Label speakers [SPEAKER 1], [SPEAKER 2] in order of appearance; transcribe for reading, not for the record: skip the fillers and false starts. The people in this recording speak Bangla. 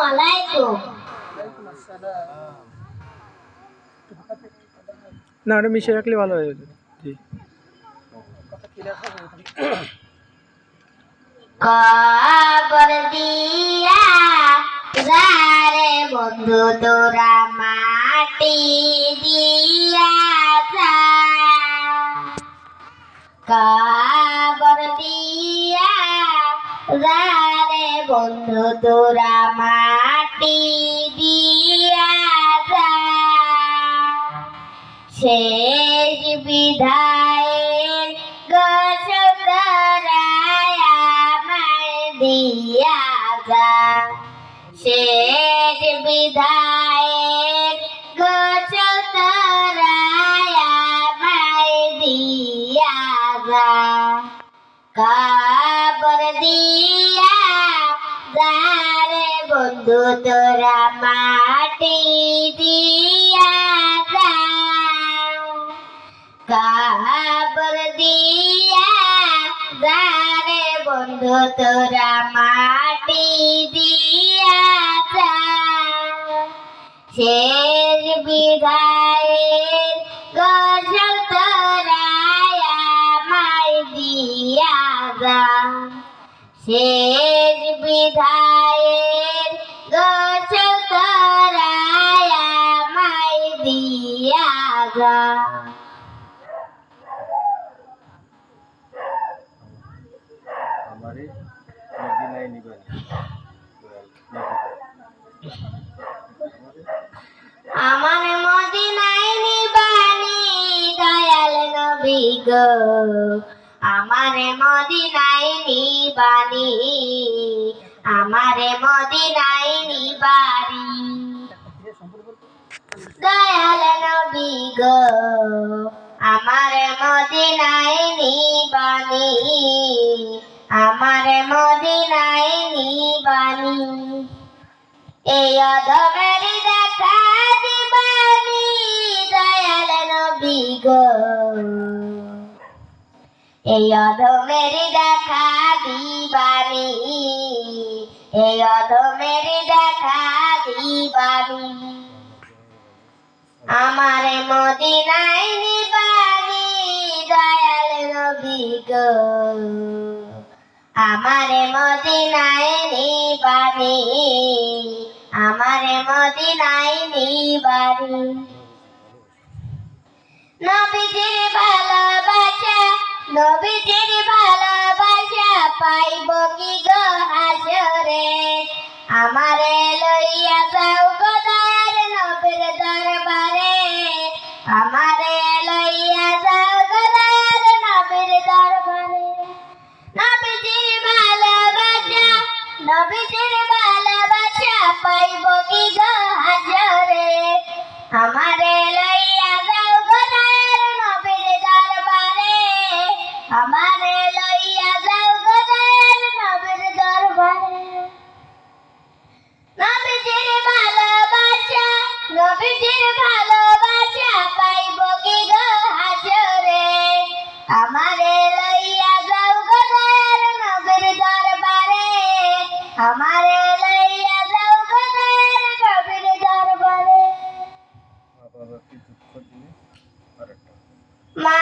[SPEAKER 1] আলাইকুম।
[SPEAKER 2] না, ওটা মিশিয়ে রাখলে ভালো হয়ে যেত। জি।
[SPEAKER 1] কবর দিয়া যারে বন্ধু তোরা মাটি দিয়া যা, কবর দিয়া যারে বন্ধু তোরা মাটি দিয়া যা, শেষ বিদায়ের গোসল করায় আমায় দিয়া যা, শেষ বিদায়ের গোসল করায় আমায় দিয়া যা, কবর দিয়া যারে বন্ধু তোরা মাটি দিয়া যা, কবর দিয়া যারে বন্ধু তোরা মাটি দিয়া যা, শেষ বিদায়ের গোসল করায় আমায় দিয়া যা, শেষ বিদায়ের গোসল করায় আমায় দিয়া যা। আমার মদিনায় নিবানি দয়াল নবী গো, আমার মদিনায় নিবানি, আমার মদিনায় নিবানি দয়াল নবী গো, আমার মদিনায় নিবানি, আমার মদিনায় নিবানি, এই অধমের দেখা দিবানি দয়াল নবী গো, এই অধমের দেখা দিবানি, এই অধমের দেখা দিবানি, আমার মদিনায় নিবানি দয়াল নবী গো, আমার মদিনায় নিবানি, আমার মদিনায় নিবানি, নবীজির ভালোবাসা, নবীজির ভালোবাসা পাইব কি গো হাসরে, আমারে লইয়া যাও গো দয়াল নবীর দরবারে, আমারে লইয়া যাও গো দয়াল নবীর দরবারে, নবীজির ভালোবাসা, নবীজির ভালোবাসা পাইব কি গো হাসরে, আমারে লইয়া যাও গো দয়াল নবীর দরবারে, আমারে লইয়া যাও গো দয়াল নবীর দরবারে, নবীজির ভালোবাসা, নবীজির ভালোবাসা পাইব কি গো হাসরে, আমারে লইয়া যাও গো দয়াল নবীর দরবারে, আমারে লইয়া যাও গো দয়াল নবীর দরবারে। মা